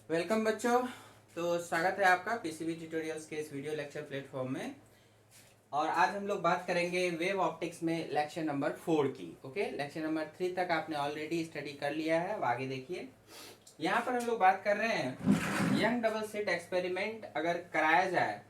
Welcome बच्चों। तो स्वागत है आपका पीसीबी ट्यूटोरियल्स के इस वीडियो लेक्चर प्लेटफॉर्म में। और आज हम लोग बात करेंगे वेव ऑप्टिक्स में लेक्चर नंबर 4 की। ओके, लेक्चर नंबर 3 तक आपने ऑलरेडी स्टडी कर लिया है। अब आगे देखिए, यहाँ पर हम लोग बात कर रहे हैं यंग डबल स्लिट एक्सपेरिमेंट अगर कराया जाए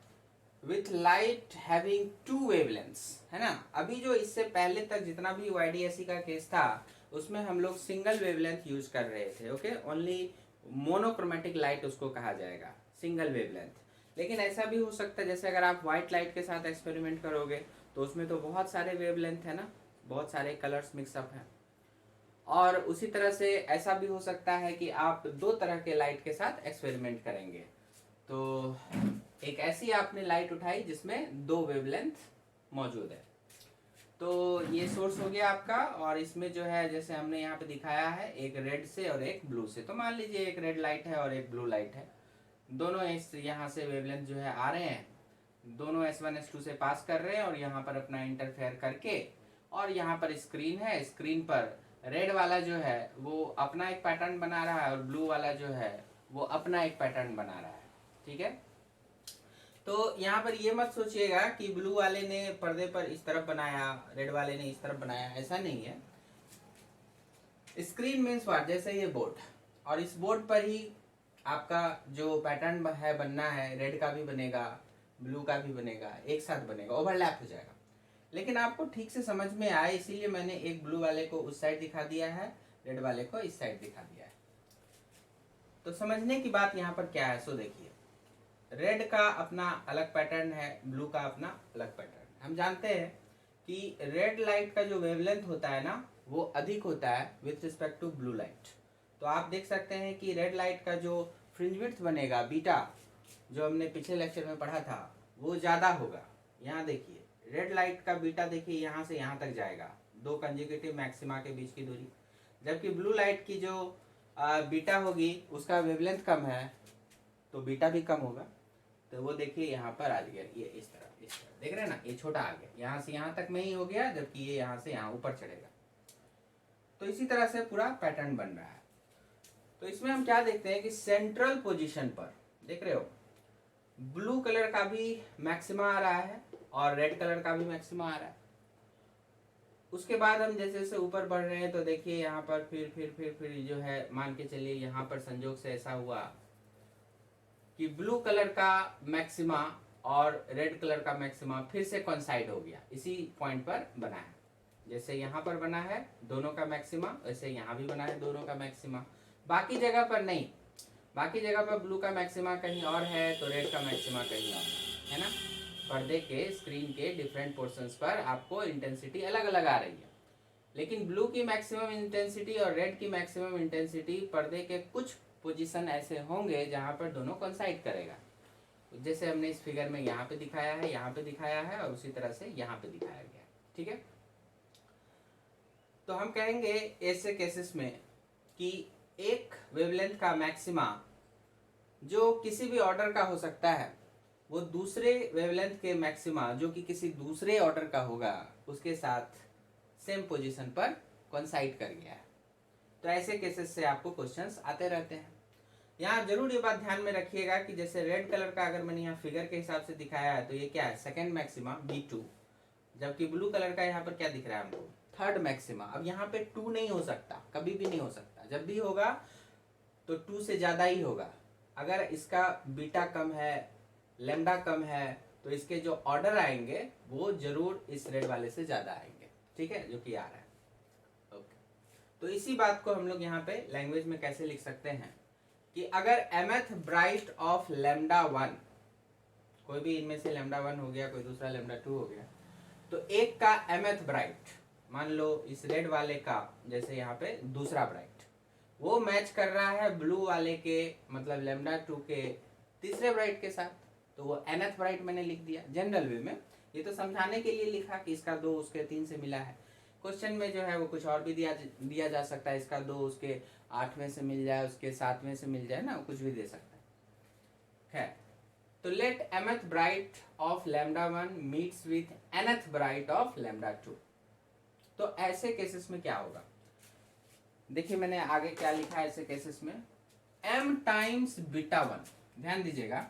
with light having two wavelengths, है ना। अभी जो इससे पहले तक जितना भी वाईडीएसई का केस था उसमें हम लोग सिंगल वेवलेंथ यूज कर रहे थे। ओके, ओनली मोनोक्रोमेटिक लाइट उसको कहा जाएगा, सिंगल वेवलेंथ। लेकिन ऐसा भी हो सकता है जैसे अगर आप व्हाइट लाइट के साथ एक्सपेरिमेंट करोगे तो उसमें तो बहुत सारे वेवलेंथ है ना, बहुत सारे कलर्स मिक्सअप हैं। और उसी तरह से ऐसा भी हो सकता है कि आप दो तरह के लाइट के साथ एक्सपेरिमेंट करेंगे। तो एक ऐसी आपने लाइट उठाई जिसमें दो वेवलेंथ मौजूद है। तो ये सोर्स हो गया आपका, और इसमें जो है जैसे हमने यहाँ पे दिखाया है एक रेड से और एक ब्लू से। तो मान लीजिए एक रेड लाइट है और एक ब्लू लाइट है, दोनों इस यहाँ से वेवलेंथ जो है आ रहे हैं, दोनों S1 S2 से पास कर रहे हैं और यहाँ पर अपना इंटरफेयर करके, और यहाँ पर स्क्रीन है, स्क्रीन पर रेड वाला जो है वो अपना एक पैटर्न बना रहा है और ब्लू वाला जो है वो अपना एक पैटर्न बना रहा है। ठीक है, तो यहाँ पर ये मत सोचिएगा कि ब्लू वाले ने पर्दे पर इस तरफ बनाया, रेड वाले ने इस तरफ बनाया, ऐसा नहीं है। स्क्रीन मीन्स व्हाट, जैसे ये बोर्ड, और इस बोर्ड पर ही आपका जो पैटर्न है बनना है, रेड का भी बनेगा, ब्लू का भी बनेगा, एक साथ बनेगा, ओवरलैप हो जाएगा। लेकिन आपको ठीक से समझ में आए इसीलिए मैंने एक ब्लू वाले को उस साइड दिखा दिया है, रेड वाले को इस साइड दिखा दिया है। तो समझने की बात यहाँ पर क्या है, सो देखिए, रेड का अपना अलग पैटर्न है, ब्लू का अपना अलग पैटर्न। हम जानते हैं कि रेड लाइट का जो वेवलेंथ होता है ना वो अधिक होता है with respect to blue light. तो आप देख सकते हैं कि रेड लाइट का जो फ्रिंज विड्थ बनेगा बीटा, जो हमने पिछले लेक्चर में पढ़ा था, वो ज़्यादा होगा। यहाँ देखिए रेड लाइट का बीटा देखिए यहाँ से यहाँ तक जाएगा, दो कंजिक्यूटिव मैक्सिमा के बीच की दूरी। जबकि ब्लू लाइट की जो बीटा होगी उसका वेवलेंथ कम है तो बीटा भी कम होगा। तो वो देखिए यहाँ पर आ गया, ये इस तरह देख रहे हैं ना, ये छोटा आ गया, यहाँ से यहाँ तक में ही हो गया, जबकि ये यहाँ से यहाँ ऊपर चढ़ेगा। तो इसी तरह से पूरा पैटर्न बन रहा है। तो इसमें हम क्या देखते हैं कि सेंट्रल पोजीशन पर देख रहे हो ब्लू कलर का भी मैक्सिमा आ रहा है और रेड कलर का भी मैक्सिमा आ रहा है। उसके बाद हम जैसे जैसे ऊपर बढ़ रहे हैं तो देखिए यहाँ पर फिर जो है, मान के चलिए यहाँ पर संजोग से ऐसा हुआ कि ब्लू कलर का मैक्सिमा और रेड कलर का मैक्सिमा फिर से कॉन्साइड हो गया, इसी पॉइंट पर बना है। जैसे यहाँ पर बना है दोनों का मैक्सिमा, वैसे यहाँ भी बना है दोनों का मैक्सिमा। बाकी जगह पर नहीं, बाकी जगह पर ब्लू का मैक्सिमा कहीं और है तो रेड का मैक्सिमा कहीं और है ना। पर्दे के स्क्रीन के डिफरेंट पोर्शंस पर आपको इंटेंसिटी अलग अलग आ रही है, लेकिन ब्लू की मैक्सिमम इंटेंसिटी और रेड की मैक्सिमम इंटेंसिटी पर्दे के कुछ पोजीशन ऐसे होंगे जहां पर दोनों कोइंसाइड करेगा। जैसे हमने इस फिगर में यहाँ पे दिखाया है, यहाँ पे दिखाया है, और उसी तरह से यहाँ पे दिखाया गया है। ठीक है, तो हम कहेंगे ऐसे केसेस में कि एक वेवलेंथ का मैक्सिमा जो किसी भी ऑर्डर का हो सकता है वो दूसरे वेवलेंथ के मैक्सिमा जो कि किसी दूसरे ऑर्डर का होगा उसके साथ सेम पोजीशन पर कोइंसाइड कर गया है। तो ऐसे केसेस से आपको क्वेश्चंस आते रहते हैं। यहाँ जरूर ये बात ध्यान में रखिएगा कि जैसे रेड कलर का अगर मैंने यहाँ फिगर के हिसाब से दिखाया है तो ये क्या है, सेकंड मैक्सिमा B2, जबकि ब्लू कलर का यहाँ पर क्या दिख रहा है हमको, थर्ड मैक्सिमा। अब यहाँ पे 2 नहीं हो सकता, कभी भी नहीं हो सकता, जब भी होगा तो 2 से ज्यादा ही होगा। अगर इसका बीटा कम है, लेमडा कम है, तो इसके जो ऑर्डर आएंगे वो जरूर इस रेड वाले से ज्यादा आएंगे। ठीक है, जो कि आ रहा है। ओके, तो इसी बात को हम लोग यहाँ पे लैंग्वेज में कैसे लिख सकते हैं कि अगर mth ब्राइट ऑफ लेमडा 1, कोई भी इनमें से लेमडा 1 हो गया, कोई दूसरा लेमडा 2 हो गया, तो एक का mth ब्राइट, मान लो इस रेड वाले का जैसे यहाँ पे दूसरा ब्राइट, वो मैच कर रहा है ब्लू वाले के मतलब लेमडा 2 के तीसरे ब्राइट के साथ, तो वो nth ब्राइट मैंने लिख दिया जनरल वे में। ये तो समझाने के लिए लिखा कि इसका 2 उसके 3 से मिला है। क्वेश्चन में जो है वो कुछ और भी दिया जा सकता है, इसका 2 उसके 8वें से मिल जाए, उसके 7वें से मिल जाए ना, कुछ भी दे सकता है। खैर, तो let mth bright of lambda 1 meets with nth bright of lambda 2। तो ऐसे केसेस में क्या होगा, देखिए मैंने आगे क्या लिखा है ऐसे केसेस में m टाइम्स बीटा 1। ध्यान दीजिएगा,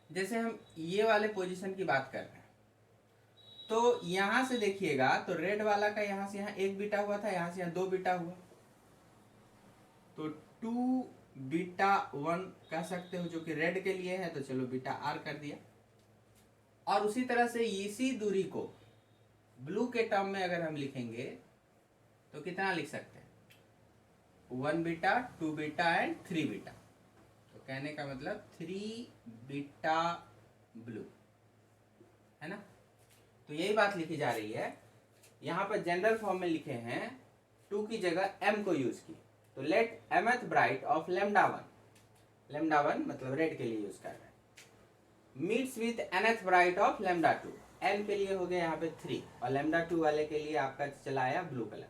जैसे हम ये वाले पोजीशन की बात कर रहे हैं, तो यहां से देखिएगा तो रेड वाला का यहां से यहां 1 बीटा हुआ था, यहां से यहां 2 बीटा हुआ, तो 2 बीटा 1 कह सकते हो, जो कि रेड के लिए है, तो चलो बीटा आर कर दिया। और उसी तरह से इसी दूरी को ब्लू के टर्म में अगर हम लिखेंगे तो कितना लिख सकते हैं, 1 बीटा, 2 बीटा एंड 3 बीटा। तो कहने का मतलब 3 बीटा ब्लू, है ना। तो यही बात लिखी जा रही है। यहां पर जनरल फॉर्म में लिखे हैं 2 की जगह m को यूज की, तो let mth bright of lambda 1, lambda 1 मतलब रेड के लिए यूज कर रहे हैं, meets with nth bright of lambda 2। n के लिए हो गया यहाँ पे 3 और लैम्डा 2 वाले के लिए आपका चला आया ब्लू कलर।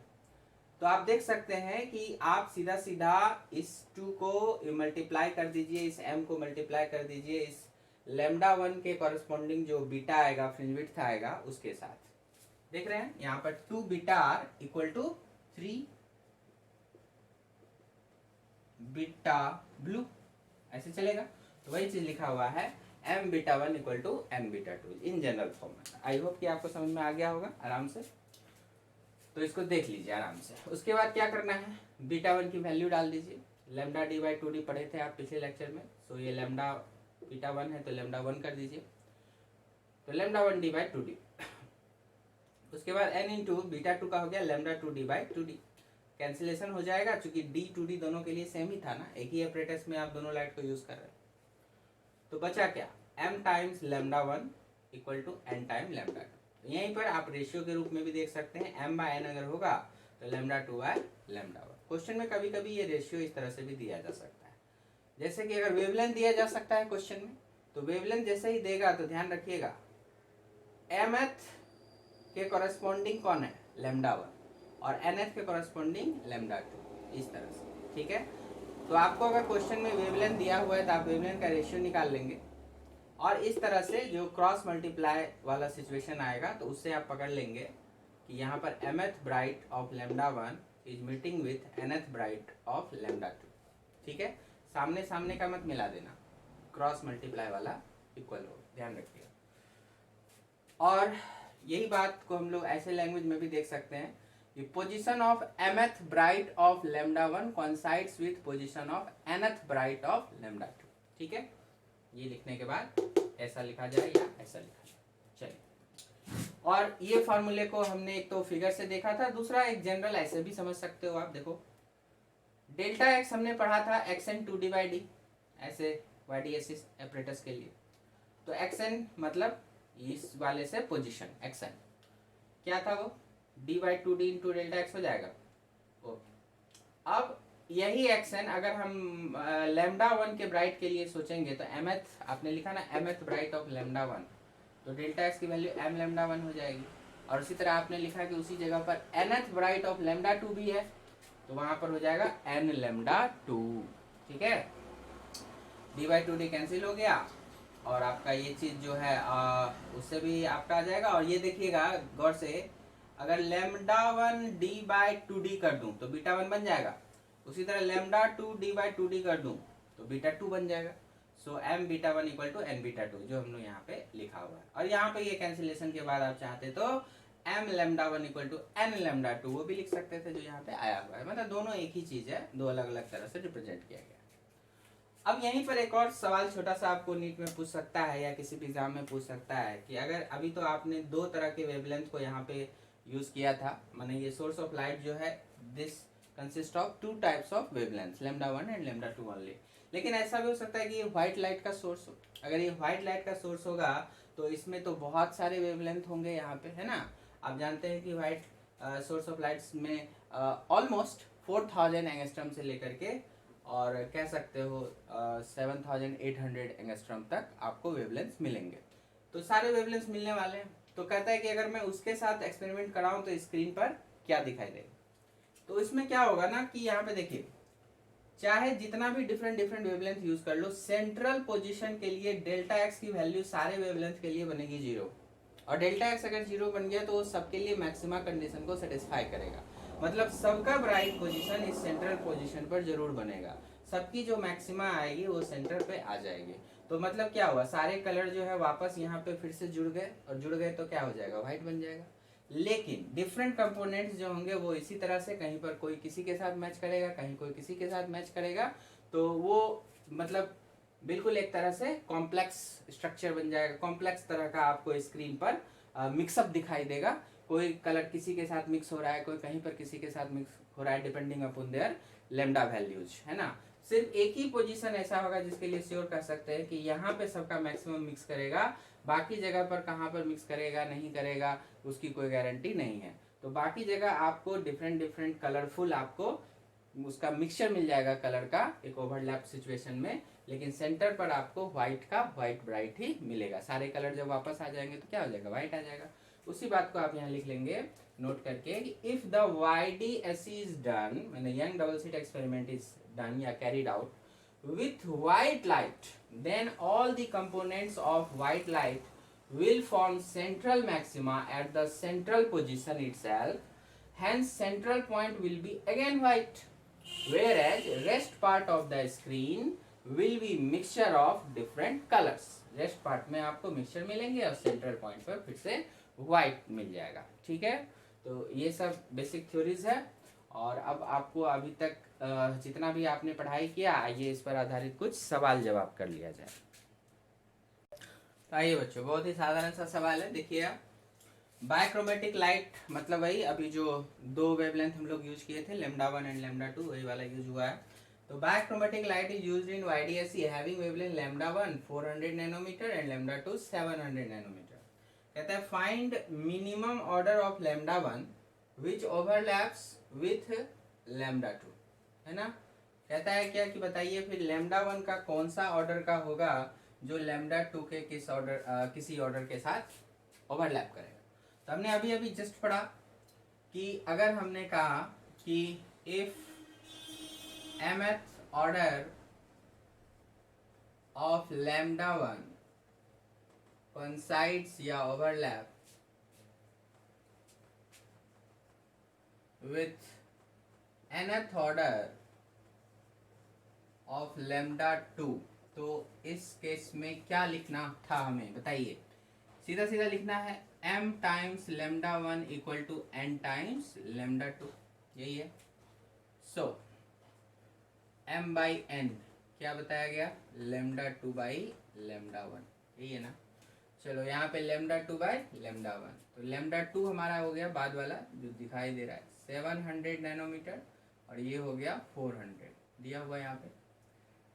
तो आप देख सकते हैं कि आप सीधा सीधा इस 2 को मल्टीप्लाई कर दीजिए, इस m को मल्टीप्लाई कर दीजिए इस लैम्डा 1 के कॉरेस्पॉन्डिंग जो बीटा आएगा, फ्रिंज विड्थ आएगा, उसके साथ। देख रहे हैं यहाँ पर 2 beta are equal to 3 beta blue, ऐसे चलेगा। तो वही चीज लिखा हुआ है m beta 1 equal to n beta 2 in general format. I hope कि आपको समझ में आ गया होगा आराम से। तो इसको देख लीजिए आराम से। उसके बाद क्या करना है, बीटा 1 की वैल्यू डाल दीजिए। लैम्डा डी बाई 2d पढ़े थे आप पिछले लेक्चर में, सो ये लैम्डा बीटा 1 है तो लैम्डा 1 कर दीजिए, तो लैम्डा 1 डी बाई 2d। उसके बाद n इंटू बीटा 2 का हो गया lambda 2 D by 2d। Cancellation हो जाएगा, चूंकि d 2d दोनों के लिए सेम ही था ना, एक ही ऑपरेटर्स में आप दोनों लाइट को यूज कर रहे हैं। तो बचा क्या, m times lambda 1 equal to n time lambda 2। यहीं पर आप रेशियो के रूप में भी देख सकते हैं, m बाय n अगर होगा तो लैम्डा 2 बाय लैम्डा 1। क्वेश्चन में कभी कभी ये रेशियो इस तरह से भी दिया जा सकता है, जैसे कि अगर वेवलेंथ दिया जा सकता है क्वेश्चन में, तो वेवलेंथ जैसे ही देगा तो ध्यान रखिएगा mth के कॉरेस्पॉन्डिंग कौन है, लैम्डा 1, और nth के कॉरेस्पॉन्डिंग लैम्डा 2, इस तरह से। ठीक है, तो आपको अगर क्वेश्चन में वेवलेंथ दिया हुआ है तो आप वेवलेंथ का रेशियो निकाल लेंगे, और इस तरह से जो क्रॉस मल्टीप्लाई वाला सिचुएशन आएगा तो उससे आप पकड़ लेंगे कि यहाँ पर mth bright of lambda 1 is meeting with nth bright of lambda 2। ठीक है, सामने सामने का मत मिला देना, क्रॉस मल्टीप्लाई वाला इक्वल हो, ध्यान रखिएगा। और यही बात को हम लोग ऐसे लैंग्वेज में भी देख सकते हैं, position of mth bright of lambda 1 coincides with position of nth bright of lambda 2। ठीक है, ये लिखने के बाद ऐसा लिखा जाए या ऐसा लिखा जाए। चलिए, और ये फॉर्मूले को हमने एक तो फिगर से देखा था, दूसरा एक जनरल ऐसे भी समझ सकते हो आप। देखो डेल्टा एक्स हमने पढ़ा था xn 2d बाई डी, ऐसे YDS ऑपरेटर्स के लिए। तो xn मतलब इस वाले से पोजीशन xn क्या था, वो d by 2d into delta x हो जाएगा। ओके, अब यही xn अगर हम लैम्डा 1 के ब्राइट के लिए सोचेंगे तो mth आपने लिखा ना, mth ब्राइट ऑफ लैम्डा 1, तो डेल्टा एक्स की वैल्यू m लैम्डा 1 हो जाएगी। और उसी तरह आपने लिखा कि उसी जगह पर nth ब्राइट ऑफ लैम्डा 2 भी है, तो वहां पर हो जाएगा n लैम्डा 2। ठीक है, d बाई 2d कैंसिल हो गया, और आपका ये चीज जो है उससे भी आपका आ जाएगा। और ये देखिएगा गौर से, अगर लैम्डा 1 d बाई 2d कर दूं तो बीटा 1 बन जाएगा, उसी तरह लैम्डा 2 d बाई 2d कर दूं तो बीटा 2 बन जाएगा। So m beta 1 equal to n beta 2, जो हम लोग यहाँ पे लिखा हुआ है। और यहाँ पे ये कैंसिलेशन के बाद आप चाहते तो m lambda 1 equal to n lambda 2 वो भी लिख सकते थे, जो यहाँ पे आया हुआ है। मतलब दोनों एक ही चीज है, दो अलग अलग तरह से रिप्रेजेंट किया गया। अब यहीं पर एक और सवाल छोटा सा आपको नीट में पूछ सकता है या किसी भी एग्जाम में पूछ सकता है कि अगर अभी तो आपने दो तरह के वेवलेंथ को यहाँ पे यूज किया था, माने ये सोर्स ऑफ लाइट जो है this consist of 2 types of wavelength, lambda 1 and lambda 2 only. लेकिन ऐसा भी हो सकता है कि ये व्हाइट लाइट का सोर्स हो। अगर ये व्हाइट लाइट का सोर्स होगा तो इसमें तो बहुत सारे वेवलेंथ होंगे यहाँ पे, है ना। आप जानते हैं कि व्हाइट सोर्स ऑफ लाइट्स में ऑलमोस्ट 4000 एंगस्ट्रम से लेकर के और कह सकते हो 7800 एंगस्ट्रम तक आपको वेवलेंथ मिलेंगे। तो सारे वेवलेंथ मिलने वाले हैं। तो कहता है कि अगर मैं उसके साथ एक्सपेरिमेंट कराऊं तो स्क्रीन पर क्या दिखाई देगा। तो इसमें क्या होगा ना कि यहाँ पे देखिए, चाहे जितना भी डिफरेंट वेवलेंथ यूज कर लो, सेंट्रल पोजीशन के लिए डेल्टा एक्स की वैल्यू सारे वेवलेंथ के लिए बनेगी 0, और डेल्टा एक्स अगर 0 बन गया तो वो सबके लिए मैक्सिमा कंडीशन को सेटिस्फाई करेगा। मतलब सबका ब्राइट पोजीशन इस सेंट्रल पोजीशन पर जरूर बनेगा, सबकी जो मैक्सिमा आएगी वो सेंटर पे आ जाएगी। तो मतलब क्या हुआ, सारे कलर जो है वापस यहाँ पे फिर से जुड़ गए, और जुड़ गए तो क्या हो जाएगा, व्हाइट बन जाएगा। लेकिन डिफरेंट कंपोनेंट्स जो होंगे वो इसी तरह से, कहीं पर कोई किसी के साथ मैच करेगा, कहीं कोई किसी के साथ मैच करेगा, तो वो मतलब बिल्कुल एक तरह से कॉम्प्लेक्स स्ट्रक्चर बन जाएगा, कॉम्प्लेक्स तरह का आपको स्क्रीन पर मिक्सअप दिखाई देगा। कोई कलर किसी के साथ मिक्स हो रहा है, कोई कहीं पर किसी के साथ मिक्स हो रहा है, depending upon their lambda values, है ना। सिर्फ एक ही पोजीशन ऐसा होगा जिसके लिए श्योर कह सकते हैं कि यहाँ पे सबका मैक्सिमम मिक्स करेगा, बाकी जगह पर कहाँ पर मिक्स करेगा नहीं करेगा उसकी कोई गारंटी नहीं है। तो बाकी जगह आपको डिफरेंट डिफरेंट कलरफुल आपको उसका मिक्सचर मिल जाएगा कलर का एक ओवरलैप सिचुएशन में, लेकिन सेंटर पर आपको व्हाइट का व्हाइट ब्राइट ही मिलेगा। सारे कलर जब वापस आ जाएंगे तो क्या हो जाएगा, व्हाइट आ जाएगा। उसी बात को आप यहाँ लिख लेंगे नोट करके, if the YDSE is done, मैंने Young double slit experiment is done या carried out with white light, then all the components of white light will form central maxima at the central position itself, hence central point will be again white, whereas rest part of the screen will be mixture of different colors। Rest part में आपको mixture मिलेंगे और central point पर फिर से white मिल जाएगा, ठीक है। तो ये सब बेसिक थ्योरीज है, और अब आपको अभी तक जितना भी आपने पढ़ाई किया, आइए इस पर आधारित कुछ सवाल जवाब कर लिया जाए। तो आइए बच्चों, बहुत ही साधारण सा सवाल है, देखिए आप। बायक्रोमेटिक लाइट मतलब वही अभी जो दो वेवलेंथ हम लोग यूज किए थे, λ1 एंड λ2, वही वाला यूज हुआ है। तो bichromatic light is used in YDSE having wavelength λ1 400 nanometre and λ2 700 nanometre. कहता है find minimum order of λ1 which overlaps with λ2, है ना। कहता है क्या कि बताइए फिर λ1 का कौन सा ऑर्डर का होगा जो λ2 के किसी ऑर्डर के साथ ओवरलैप करेगा। तो हमने अभी अभी जस्ट पढ़ा कि अगर हमने कहा कि if mth order of λ1 coincides या overlap with nth order of λ2, तो इस केस में क्या लिखना था हमें बताइए। सीधा सीधा लिखना है m times λ1 equal to n times λ2, यही है। सो m बाई n क्या बताया गया, λ2 बाई λ1, यही है ना। चलो यहाँ पे λ2 बाई λ1, तो λ2 हमारा हो गया बाद वाला जो दिखाई दे रहा है 700 नैनोमीटर, और ये हो गया 400 दिया हुआ यहाँ पे,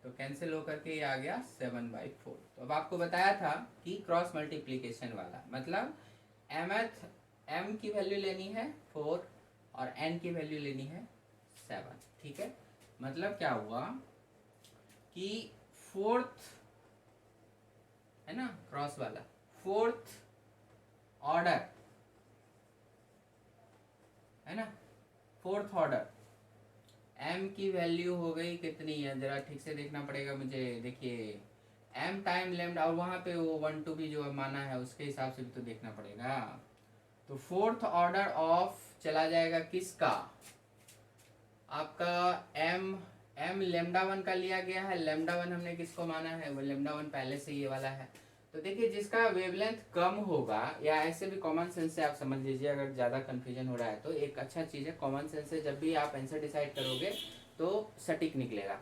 तो कैंसिल होकर के ये आ गया 7/4। तो अब आपको बताया था कि क्रॉस मल्टीप्लीकेशन वाला मतलब m की वैल्यू लेनी है 4 और n की वैल्यू लेनी है 7, ठीक है। मतलब क्या हुआ कि फोर्थ है ना, क्रॉस वाला फोर्थ ऑर्डर है ना, फोर्थ ऑर्डर m की वैल्यू हो गई कितनी है, जरा ठीक से देखना पड़ेगा मुझे। देखिए m टाइम लैम्डा, और वहां पे वो 1 2 भी जो माना है उसके हिसाब से भी तो देखना पड़ेगा। तो फोर्थ ऑर्डर ऑफ चला जाएगा किसका, आपका m λ1 का लिया गया है। λ1 हमने किसको माना है, वो λ1 पहले से ये वाला है। तो देखिए जिसका वेवलेंथ कम होगा, या ऐसे भी कॉमन सेंस से आप समझ लीजिए, अगर ज़्यादा कंफ्यूजन हो रहा है तो एक अच्छा चीज़ है कॉमन सेंस से, जब भी आप आंसर डिसाइड करोगे तो सटीक निकलेगा।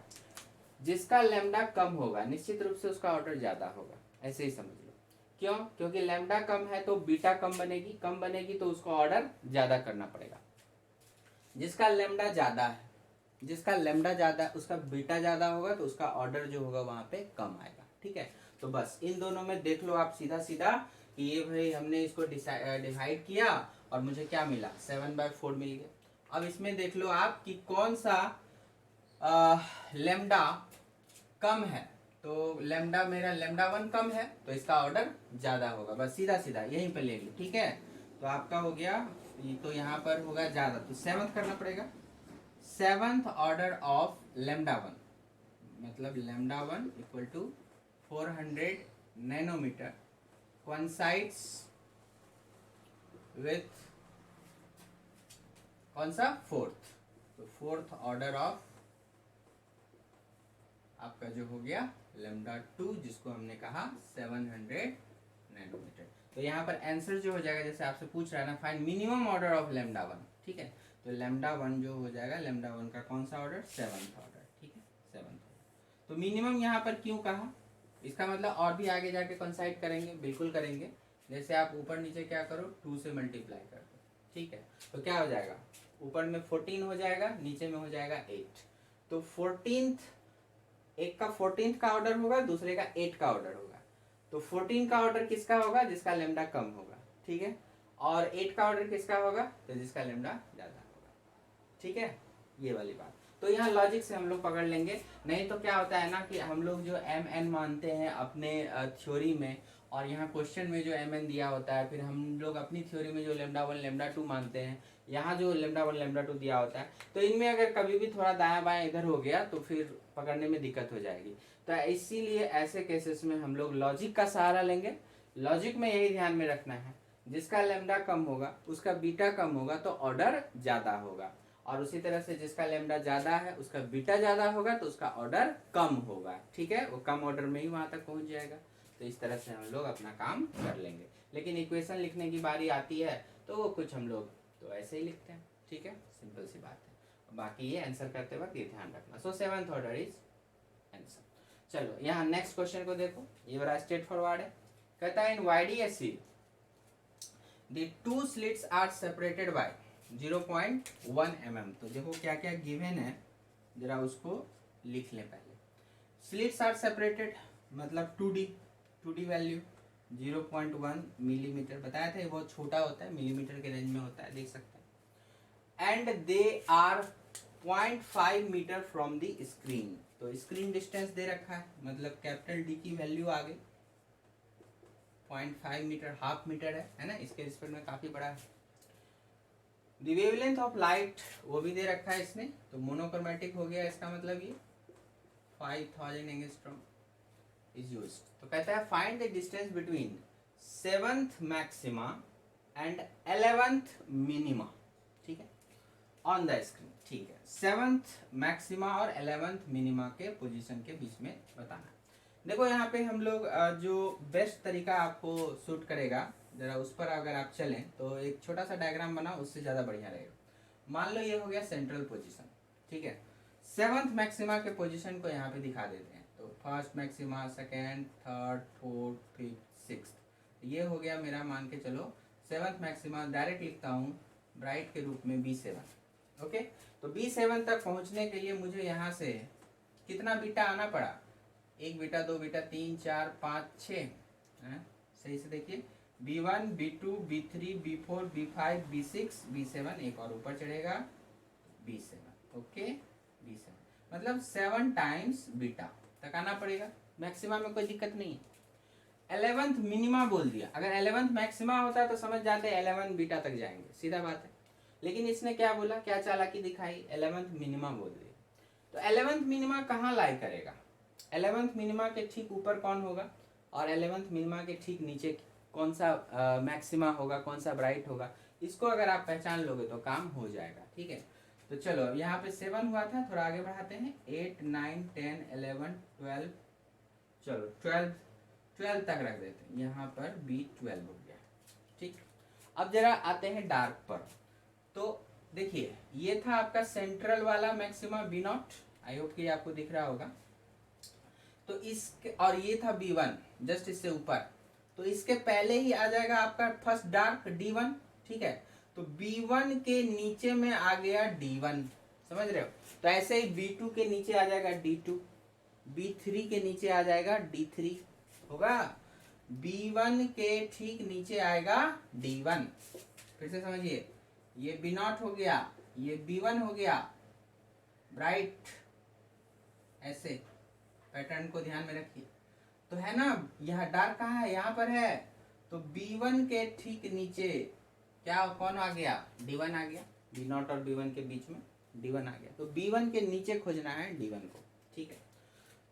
जिसका लैम्डा कम होगा निश्चित रूप से उसका ऑर्डर ज़्यादा होगा, ऐसे ही समझ लो। क्यों, क्योंकि लैम्डा कम है तो बीटा कम बनेगी तो उसको ऑर्डर ज़्यादा करना पड़ेगा। जिसका लैम्डा ज़्यादा है, जिसका लैम्डा ज़्यादा उसका बीटा ज़्यादा होगा तो उसका ऑर्डर जो होगा वहाँ पे कम आएगा, ठीक है। तो बस इन दोनों में देख लो आप सीधा सीधा कि ये भाई हमने इसको डिवाइड किया और मुझे क्या मिला, 7/4 मिल गया। अब इसमें देख लो आप कि कौन सा लैम्डा कम है, तो लैम्डा मेरा λ1 कम है तो इसका ऑर्डर ज़्यादा होगा, बस सीधा सीधा यहीं पर ले लो, ठीक है। तो आपका हो गया, तो यहाँ पर होगा ज़्यादा तो 7th करना पड़ेगा। 7th ऑर्डर ऑफ λ1 मतलब λ1 equal to 400 nanometre coincides with कौन सा, फोर्थ। तो फोर्थ ऑर्डर ऑफ आपका जो हो गया लेमडा 2, जिसको हमने कहा 700 नैनोमीटर। तो यहाँ पर आंसर जो हो जाएगा, जैसे आपसे पूछ रहा है ना, find minimum order of lambda 1, ठीक है, तो लेमडा 1 जो हो जाएगा, लेमडा 1 का कौन सा ऑर्डर, 7th ऑर्डर, ठीक है, 7th ऑर्डर। तो मिनिमम यहाँ पर क्यों कहा, इसका मतलब और भी आगे जाके कंसाइड करेंगे, बिल्कुल करेंगे। जैसे आप ऊपर नीचे क्या करो, 2 से मल्टीप्लाई कर दो, ठीक है, तो क्या हो जाएगा, ऊपर में 14 हो जाएगा, नीचे में हो जाएगा 8। तो 14th, एक का 14th का ऑर्डर होगा, दूसरे का 8 का ऑर्डर होगा। तो 14 का ऑर्डर किसका होगा, जिसका लेमडा कम होगा, ठीक है, और 8 का ऑर्डर किसका होगा, तो जिसका लेमडा ज्यादा होगा, ठीक है, ये वाली बात। तो यहाँ लॉजिक से हम लोग पकड़ लेंगे। नहीं तो क्या होता है ना कि हम लोग जो mn मानते हैं अपने थ्योरी में, और यहाँ क्वेश्चन में जो mn दिया होता है, फिर हम लोग अपनी थ्योरी में जो लेमडा 1 लेमडा 2 मानते हैं, यहाँ जो लेमडा 1 लेमडा 2 दिया होता है, तो इनमें अगर कभी भी थोड़ा दायां बायां इधर हो गया तो फिर पकड़ने में दिक्कत हो जाएगी। तो इसीलिए ऐसे केसेस में हम लोग लॉजिक का सहारा लेंगे। लॉजिक में यही ध्यान में रखना है, जिसका लेमडा कम होगा उसका बीटा कम होगा तो ऑर्डर ज्यादा होगा, और उसी तरह से जिसका लेमडा ज्यादा है उसका बीटा ज्यादा होगा तो उसका ऑर्डर कम होगा, ठीक है, वो कम ऑर्डर में ही वहां तक पहुंच जाएगा। तो इस तरह से हम लोग अपना काम कर लेंगे। लेकिन इक्वेशन लिखने की बारी आती है तो वो कुछ हम लोग तो ऐसे ही लिखते हैं, ठीक है, सिंपल सी बात है। बाकी ये आंसर करते वक्त ये ध्यान रखना। सो 7th ऑर्डर इज आंसर। चलो यहाँ नेक्स्ट क्वेश्चन को देखो, ये बड़ा स्ट्रेट फॉरवर्ड है। कहता है in YDSC the 2 slits are separated by 0.1 mm। तो देखो क्या क्या गिवन है, जरा उसको लिख लें पहले। स्लिट्स आर सेपरेटेड मतलब 2D वैल्यू 0.1 मिलीमीटर बताया था, ये बहुत छोटा होता है, मिलीमीटर के रेंज में होता है, देख सकते हैं। And they are 0.5 metre from the screen. तो स्क्रीन डिस्टेंस दे रखा है, मतलब कैपिटल डी की वैल्यू आ गई 0.5 मीटर, हाफ मीटर है ना, इसके रिस्पेक्ट में काफी बड़ा है। द वेवलेंथ ऑफ लाइट वो भी दे रखा है इसने, तो मोनोक्रोमेटिक हो गया, इसका मतलब ये 5000 एंगस्ट्रॉम इज यूज्ड। तो कहता है find the distance between 7th maxima and 11th minima, ठीक है, ऑन द स्क्रीन, ठीक है, 7th मैक्सिमा और 11th मिनिमा के पोजीशन के बीच में बताना। देखो यहाँ पे हम लोग जो बेस्ट तरीका आपको सूट करेगा, जरा उस पर अगर आप चलें तो एक छोटा सा डायग्राम बनाओ, उससे ज़्यादा बढ़िया रहेगा। मान लो ये हो गया सेंट्रल पोजीशन, ठीक है, 7th मैक्सिमा के पोजीशन को यहाँ पे दिखा देते हैं। तो first maxima, second, third, fourth, fifth, sixth, ये हो गया मेरा, मान के चलो 7th मैक्सिमा। डायरेक्ट लिखता हूँ ब्राइट के रूप में B7, ओके। तो B7 तक पहुँचने के लिए मुझे यहाँ से कितना बीटा आना पड़ा, 1 बीटा, 2 बीटा, 3, 4, 5, 6, सही से देखिए, B1, B2, B3, B4, B5, B6, B7, एक और ऊपर चढ़ेगा B7, ओके, B7 मतलब 7 टाइम्स बीटा तक आना पड़ेगा। मैक्सिमा में कोई दिक्कत नहीं है। 11th मिनिमा बोल दिया, अगर 11th मैक्सिमा होता तो समझ जाते 11 बीटा तक जाएंगे, सीधा बात है। लेकिन इसने क्या बोला, क्या चालाकी दिखाई, 11th मिनिमा बोल दिया। तो 11th मिनिमा कहाँ लाई करेगा, 11th मिनिमा के ठीक ऊपर कौन होगा, और 11th मिनिमा के ठीक नीचे कौन सा मैक्सिमा होगा, कौन सा ब्राइट होगा, इसको अगर आप पहचान लोगे तो काम हो जाएगा, ठीक है। तो चलो यहाँ पे 7 हुआ था, थोड़ा आगे बढ़ाते हैं, 8, 9, 10, 11, 12, चलो 12 तक रख देते हैं, यहाँ पर B12 हो गया, ठीक। अब जरा आते हैं डार्क पर। तो देखिए ये था आपका सेंट्रल वाला मैक्सिमा B0, आई होप कि आपको दिख रहा होगा। तो इसके, और ये था B1 जस्ट इससे ऊपर, तो इसके पहले ही आ जाएगा आपका फर्स्ट डार्क D1, ठीक है। तो B1 के नीचे में आ गया D1, समझ रहे हो। तो ऐसे ही B2 के नीचे आ जाएगा D2, B3 के नीचे आ जाएगा D3 होगा, B1 के ठीक नीचे आएगा D1। फिर से समझिए, ये B0 हो गया, ये B1 हो गया, ब्राइट, ऐसे पैटर्न को ध्यान में रखिए। तो है ना, यहाँ डार्क कहाँ है, यहाँ पर है। तो B1 के ठीक नीचे क्या कौन आ गया, D1 आ गया, B0 और B1 के बीच में D1 आ गया। तो B1 के नीचे खोजना है D1 को, ठीक है।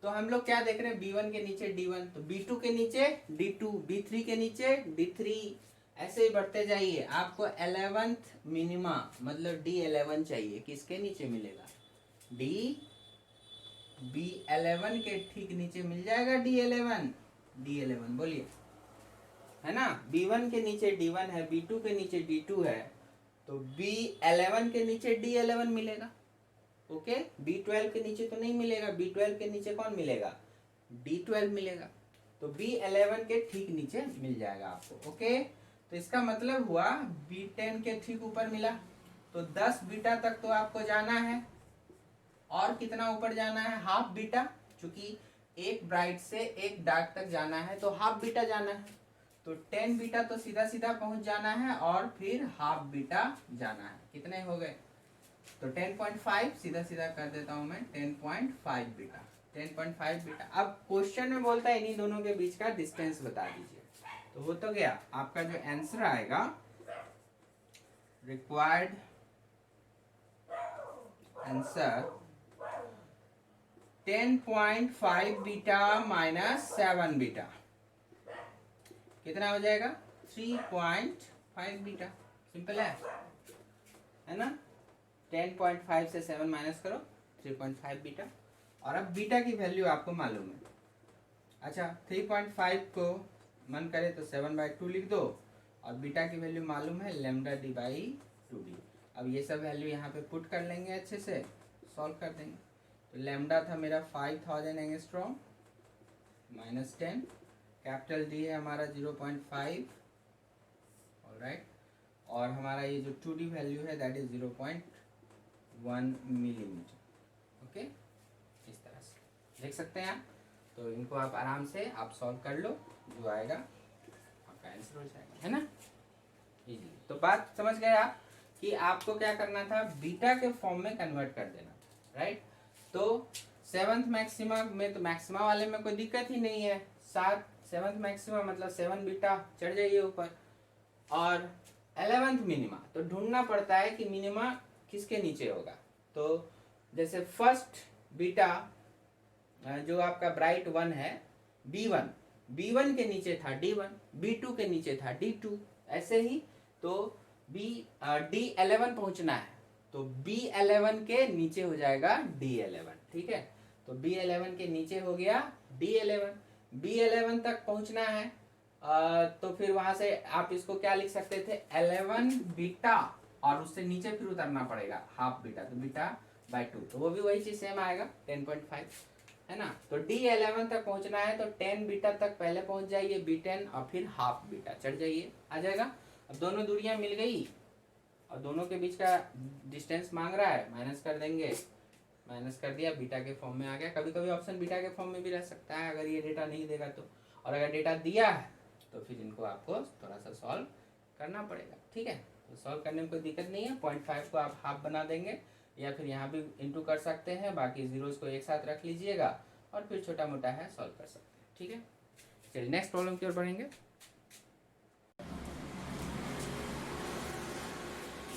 तो हम लोग क्या देख रहे हैं, B1 के नीचे D1, तो B2 के नीचे D2, B3 के नीचे D3, ऐसे ही बढ़ते जाइए। आपको 11th मिनिमा मतलब D11 चाहिए, किसके नीचे मिलेगा, B11 के ठीक नीचे मिल जाएगा D11। D11 बोलिए, है ना। B1 के नीचे D1 है, B2 के नीचे D2 है, तो B11 के नीचे D11 मिलेगा। ओके, B12 के नीचे तो नहीं मिलेगा, B12 के नीचे कौन मिलेगा, D12 मिलेगा। तो B11 के ठीक नीचे मिल जाएगा आपको। ओके, तो इसका मतलब हुआ B10 के ठीक ऊपर मिला, तो 10 बीटा तक तो आपको जाना है। और कितना ऊपर जाना है, हाफ बीटा, क्योंकि एक ब्राइट से एक डार्क तक जाना है तो हाफ बीटा जाना है। तो 10 बीटा तो सीधा सीधा पहुंच जाना है और फिर हाफ बीटा जाना है। कितने हो गए, तो 10.5 सीधा सीधा कर देता हूं मैं, 10.5 बीटा, 10.5 बीटा। अब क्वेश्चन में बोलता है इन्हीं दोनों के बीच का डिस्टेंस बता दीजिए। तो वो तो गया आपका जो आंसर आएगा, required answer 10.5 beta minus 7 beta, कितना हो जाएगा, 3.5 बीटा। सिंपल है ना। 10.5 से 7 माइनस करो, 3.5 बीटा। और अब बीटा की वैल्यू आपको मालूम है। अच्छा, 3.5 को मन करे तो 7/2 लिख दो, और बीटा की वैल्यू मालूम है λd/2d। अब ये सब वैल्यू यहाँ पे पुट कर लेंगे, अच्छे से सॉल्व कर देंगे। तो लैम्डा था मेरा 5000 एंगस्ट्रॉम माइनस 10, कैपिटल डी है हमारा 0.5, ऑलराइट। और हमारा ये जो 2d वैल्यू है दैट इज 0.1 मिलीमीटर। ओके, इस तरह से देख सकते हैं आप। तो इनको आप आराम से आप सॉल्व कर लो, जो आएगा आपका आंसर हो जाएगा, है ना, इजी। तो बात समझ गए आप कि आपको क्या करना था, बीटा के फॉर्म में कन्वर्ट कर देना, राइट। तो 7th मैक्सिमा में, तो मैक्सिमा वाले में कोई दिक्कत ही नहीं है। 7th मैक्सिमा मतलब 7 बीटा चढ़ जाइए ऊपर। और 11th मिनिमा, तो ढूंढना पड़ता है कि मिनिमा किसके नीचे होगा। तो जैसे फर्स्ट बीटा जो आपका ब्राइट 1 है, B1 के नीचे था D1, B2 के नीचे था D2, ऐसे ही। तो D11 पहुंचना है, तो B11 के नीचे हो जाएगा D11, ठीक है। तो B11 के नीचे हो गया D11, B11 तक पहुंचना है। तो फिर वहां से आप इसको क्या लिख सकते थे, 11 बीटा, और उससे नीचे फिर उतरना पड़ेगा हाफ बीटा, तो बीटा/2, तो वो भी वही चीज सेम आएगा 10.5, है ना। तो D11 तक पहुंचना है, तो 10 बीटा तक पहले पहुंच जाइए, B10, और फिर हाफ बीटा चढ़ जाइए, आ जाएगा। अब दोनों दूरियां मिल गई और दोनों के बीच का डिस्टेंस मांग रहा है, माइनस कर देंगे, माइनस कर दिया, बीटा के फॉर्म में आ गया। कभी कभी ऑप्शन बीटा के फॉर्म में भी रह सकता है अगर ये डेटा नहीं देगा तो। और अगर डेटा दिया है तो फिर इनको आपको थोड़ा सा सॉल्व करना पड़ेगा, ठीक है। तो सॉल्व करने में कोई दिक्कत नहीं है। 0.5 को आप हाफ बना देंगे, या फिर यहाँ भी इंटू कर सकते हैं, बाकी जीरोस को एक साथ रख लीजिएगा और फिर छोटा मोटा है सॉल्व कर सकते हैं, ठीक है। चलिए नेक्स्ट प्रॉब्लम की ओर बढ़ेंगे।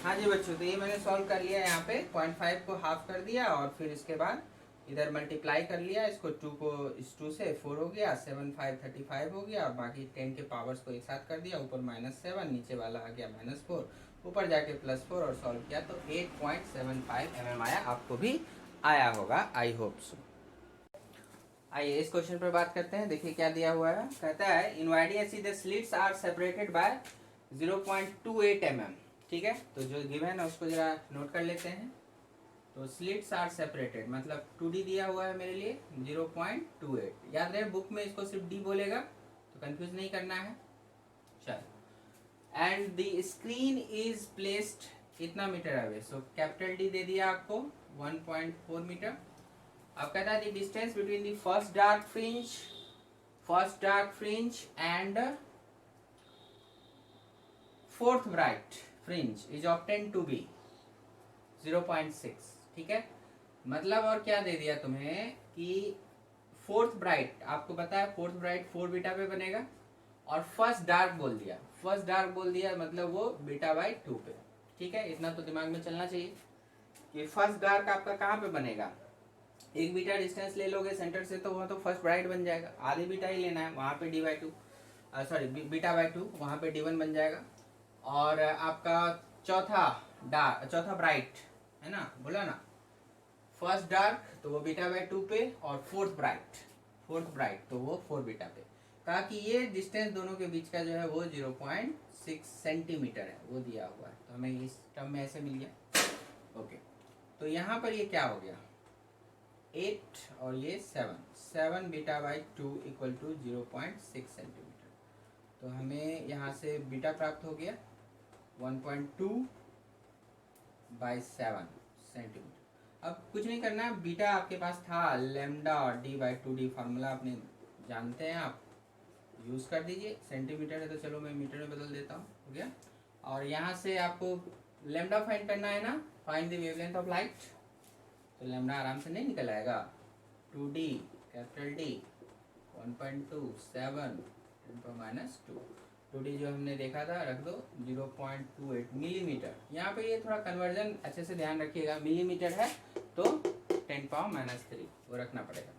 हाँ जी बच्चों, तो ये मैंने सॉल्व कर लिया। यहाँ पे 0.5 को हाफ कर दिया और फिर इसके बाद इधर मल्टीप्लाई कर लिया, इसको 2 को इस 2 से 4 हो गया, 7 5 35 हो गया, और बाकी 10 के पावर्स को एक साथ कर दिया, ऊपर -7, नीचे वाला आ गया -4, ऊपर जाके +4, और सॉल्व किया तो 8.75 mm आया। आपको भी आया होगा, आई होप सो। आइए इस क्वेश्चन पर बात करते हैं। देखिए क्या दिया हुआ है, कहता है in YDSE the slits are separated by 0.28 mm, ठीक है। तो जो गिवन है उसको जरा नोट कर लेते हैं। तो स्लिट्स आर सेपरेटेड मतलब 2D दिया हुआ है मेरे लिए 0.28, याद रहे बुक में इसको सिर्फ D बोलेगा, तो कंफ्यूज नहीं करना है। चलो, and the screen is placed इतना metre away, so capital D दे दिया आपको 1.4 मीटर। अब कहता है the distance between the first dark fringe and fourth bright fringe is obtained to be 0.6, ठीक है। मतलब और क्या दे दिया तुम्हें कि फोर्थ ब्राइट, आपको पता है फोर्थ ब्राइट 4 बीटा पे बनेगा, और फर्स्ट डार्क बोल दिया मतलब वो बीटा/2 पे, ठीक है। इतना तो दिमाग में चलना चाहिए कि फर्स्ट डार्क आपका कहाँ पे बनेगा, 1 बीटा डिस्टेंस ले लोगे सेंटर से तो वहाँ तो फर्स्ट ब्राइट बन जाएगा, आधी बीटा ही लेना है, वहाँ पे बीटा/2 वहाँ पे D1 बन जाएगा। और आपका चौथा ब्राइट है ना, बोला ना फर्स्ट डार्क, तो तो वो बीटा बाई 2 पे, और फोर्थ ब्राइट तो वो 4 बीटा पे। कहा कि ये डिस्टेंस दोनों के बीच का जो है वो 0.6 सेंटीमीटर है, वो दिया हुआ है। तो हमें इस टर्म में ऐसे मिल गया। ओके, तो यहाँ पर ये क्या हो गया, 8 और ये 7 beta by 2 equal to 0.6 centimetre. तो हमें यहाँ से बीटा प्राप्त हो गया 1.2 बाई 7 सेंटीमीटर। अब कुछ नहीं करना है, बीटा आपके पास था, lambda D by 2d formula अपने जानते हैं, आप यूज़ कर दीजिए। सेंटीमीटर है तो चलो मैं मीटर में बदल देता हूँ, हो गया। और यहाँ से आपको लेमडा फाइंड करना है ना, find the wavelength of light. तो लेमडा आराम से नहीं निकल आएगा, 2d कैपिटल D 1.2 7 10⁻²। 2d जो हमने देखा था रख दो, 0.28 मिलीमीटर। यहाँ पे ये थोड़ा कन्वर्जन अच्छे से ध्यान रखिएगा, मिलीमीटर है तो 10⁻³ वो रखना पड़ेगा।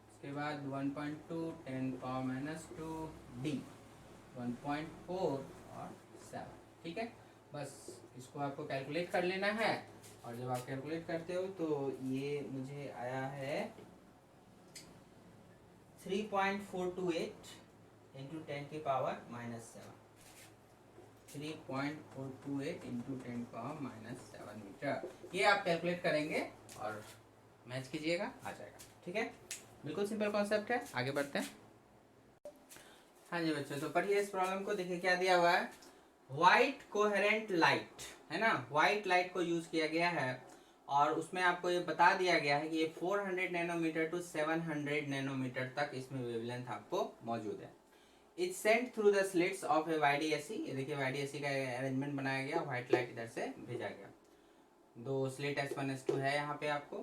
उसके बाद 1.2 10⁻² D 1.4 और 7, ठीक है। बस इसको आपको कैलकुलेट कर लेना है, और जब आप कैलकुलेट करते हो तो ये मुझे आया है 3.428 इंटू 10⁻⁻7, 3.428 इंटू 10⁻⁻7 मीटर। ये आप कैलकुलेट करेंगे और मैच कीजिएगा, आ जाएगा, ठीक है। बिल्कुल सिंपल कॉन्सेप्ट है, आगे बढ़ते हैं। हाँ जी बच्चों, तो पढ़िए इस प्रॉब्लम को। देखिए क्या दिया हुआ है, व्हाइट कोहेरेंट लाइट है ना, व्हाइट लाइट को यूज किया गया है, और उसमें आपको ये बता दिया गया है कि ये 400 नैनोमीटर टू 700 नैनोमीटर तक इसमें वेवलेंथ आपको मौजूद है। It's Saint through the slits of A YDSC। ये देखिए YDSC का अरेंजमेंट बनाया गया, व्हाइट लाइट इधर से भेजा गया। 2 स्लिट S1 S2 है यहाँ पे आपको,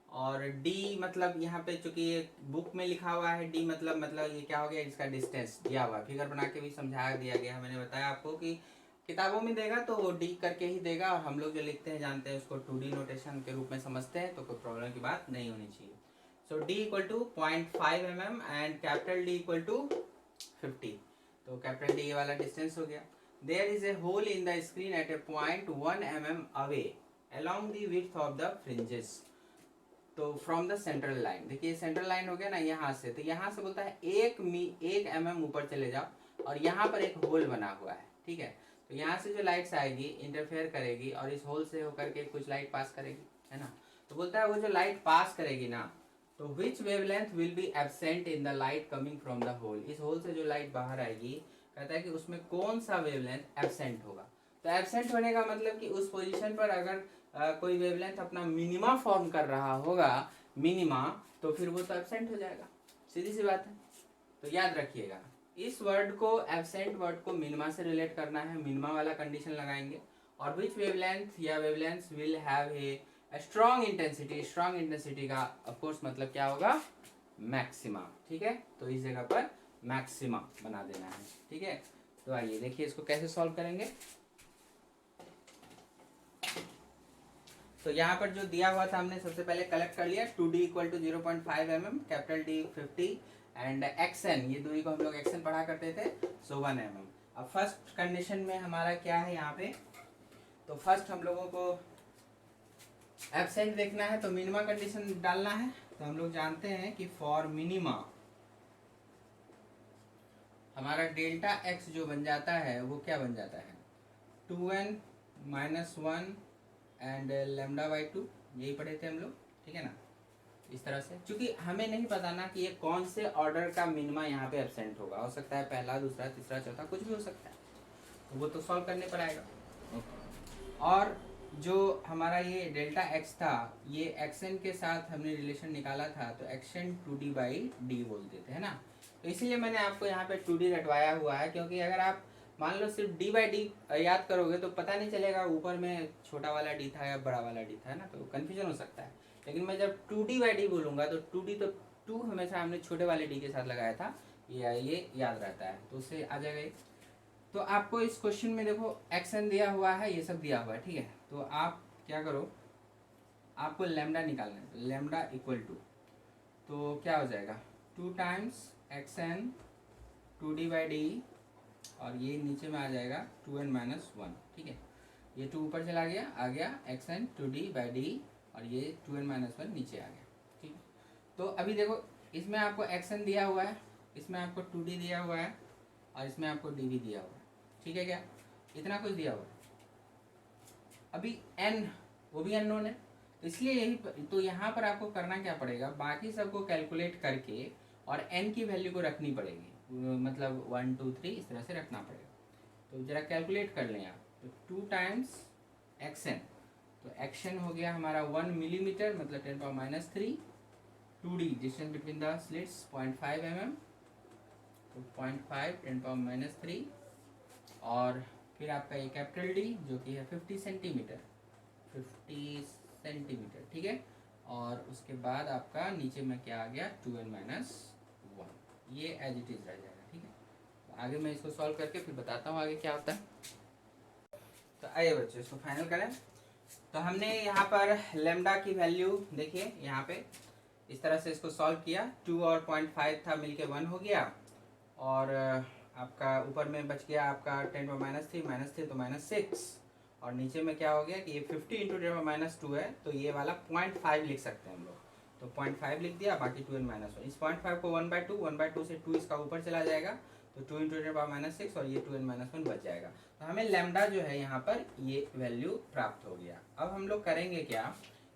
और D मतलब यहाँ पे चूंकि ये बुक में लिखा हुआ है, D मतलब ये क्या हो गया, इसका डिस्टेंस दिया हुआ है, फिगर बना के भी समझा दिया गया है। मैंने बताया आपको कि किताबों में देगा तो वो D करके ही देगा, और हम लोग जो लिखते हैं जानते हैं उसको 2D नोटेशन के रूप में समझते हैं, तो कोई प्रॉब्लम की बात नहीं होनी चाहिए। So D equal to 0.5 mm and capital D equal to 50। तो कैपिटल D ये वाला डिस्टेंस हो गया। There is a hole in the screen at a point 1 mm away along the width of the fringes। तो from the central line, देखिए central line हो गया ना यहाँ से, तो यहाँ से बोलता है 1 mm ऊपर चले जाओ, और यहाँ पर एक होल बना हुआ है, ठीक है। तो यहाँ से जो लाइट्स आएगी इंटरफेयर करेगी, और इस होल से होकर के कुछ लाइट पास करेगी, है ना। तो बोलता है वो जो लाइट पास करेगी ना, तो which wavelength will be absent in the light coming from the hole. इस होल से जो लाइट बाहर आएगी, कहता है कि उसमें कौन सा वेवलेंथ एब्सेंट होगा। तो एब्सेंट होने का मतलब कि उस पोजीशन पर अगर कोई वेवलेंथ अपना मिनिमा फॉर्म कर रहा होगा, मिनिमा, तो फिर वो तो एब्सेंट हो जाएगा, सीधी सी बात है। तो याद रखिएगा, इस वर्ड को, एब्सेंट वर्ड को मिनिमा से रिलेट करना है, मिनिमा वाला कंडीशन लगाएंगे। और विच वेवलेंथ या wavelength will have a strong intensity, strong intensity का ऑफ कोर्स मतलब क्या होगा, मैक्सिमा, ठीक है। तो इस जगह पर मैक्सिमा बना देना है, ठीक है। तो आइए देखिए इसको कैसे सॉल्व करेंगे। तो यहाँ पर जो दिया हुआ था हमने सबसे पहले कलेक्ट कर लिया, 2D equal to 0.5 mm, capital D 50 and XN, ये दूरी को हम लोग XN पढ़ा करते थे, सो 1 mm। अब फर्स्ट कंडीशन में हमारा क्या है यहाँ पे, तो फर्स्ट हम लोगों को एब्सेंट देखना है, तो मिनिमा कंडीशन डालना है। तो हम लोग जानते हैं कि फॉर मिनिमा हमारा डेल्टा x जो बन जाता है वो क्या बन जाता है, 2n - 1 एंड लेमडा बाई 2, यही पढ़े थे हम लोग, ठीक है ना। इस तरह से, क्योंकि हमें नहीं पता ना कि ये कौन से ऑर्डर का मिनिमा यहाँ पे एब्सेंट होगा, हो सकता है पहला, दूसरा, तीसरा, चौथा, कुछ भी हो सकता है, तो वो तो सॉल्व करने पर आएगा। और जो हमारा ये डेल्टा एक्स था, ये एक्सन के साथ हमने रिलेशन निकाला था, तो एक्शन 2D बाई डी बोलते थे, है ना। तो इसीलिए मैंने आपको यहाँ पे 2D रटवाया हुआ है, क्योंकि अगर आप मान लो सिर्फ D बाई डी याद करोगे तो पता नहीं चलेगा ऊपर में छोटा वाला D था या बड़ा वाला D था, है ना, तो कन्फ्यूजन हो सकता है। लेकिन मैं जब 2D बाई डी बोलूँगा तो 2D तो 2 हमेशा हमने छोटे वाले D के साथ लगाया था, ये याद रहता है, तो उससे आ जाएगा। तो आपको इस क्वेश्चन में देखो एक्सन दिया हुआ है, ये सब दिया हुआ है, ठीक है। तो आप क्या करो, आपको लेमडा निकालना है, तो लेमडा इक्वल टू, तो क्या हो जाएगा, 2 times action 2D by D, और ये नीचे में आ जाएगा 2n - 1, ठीक है। ये 2 ऊपर चला गया, आ गया एक्सन 2D बाई डी और ये 2n-1 नीचे आ गया। ठीक, तो अभी देखो इसमें आपको xn दिया हुआ है, इसमें आपको 2d दिया हुआ है और इसमें आपको dv दिया हुआ है। ठीक है, क्या इतना कुछ दिया हुआ है। अभी n वो भी अननोन है, तो इसलिए यही तो यहाँ पर आपको करना क्या पड़ेगा, बाकी सबको कैलकुलेट करके और n की वैल्यू को रखनी पड़ेगी, मतलब 1 2 3 इस तरह से रखना पड़ेगा। तो जरा कैलकुलेट कर लें आप, तो 2 टाइम्स xn, तो एक्शन हो गया हमारा 1 मिलीमीटर मतलब 10⁻³ 2d distance between the slits 0.5 mm, तो 0.5 10⁻³ और फिर आपका ये कैपिटल D जो कि है 50 सेंटीमीटर, 50 सेंटीमीटर। ठीक है, और उसके बाद आपका नीचे में क्या आ गया 2n-1, ये एज इट इज रह जाएगा। ठीक है, तो आगे मैं इसको सॉल्व करके फिर बताता हूँ आगे क्या होता है। तो आइए बच्चों इसको फाइनल करें। तो हमने यहाँ पर लेमडा की वैल्यू देखिए, यहाँ पे इस तरह से इसको सॉल्व किया, 2 और 0.5 था मिलके 1 हो गया, और आपका ऊपर में बच गया आपका 10⁻³ -3 तो -6, और नीचे में क्या हो गया कि ये 50 इंटू 10⁻² है, तो ये वाला 0.5 लिख सकते हैं हम लोग, तो 0.5 लिख दिया, बाकी 2n-1। इस 0.5 को 1/2 से 2 इसका ऊपर चला जाएगा, तो 2 इंटू 10⁻6 और ये 2n-1 बच जाएगा। तो हमें लैम्डा जो है यहाँ पर ये वैल्यू प्राप्त हो गया। अब हम लोग करेंगे क्या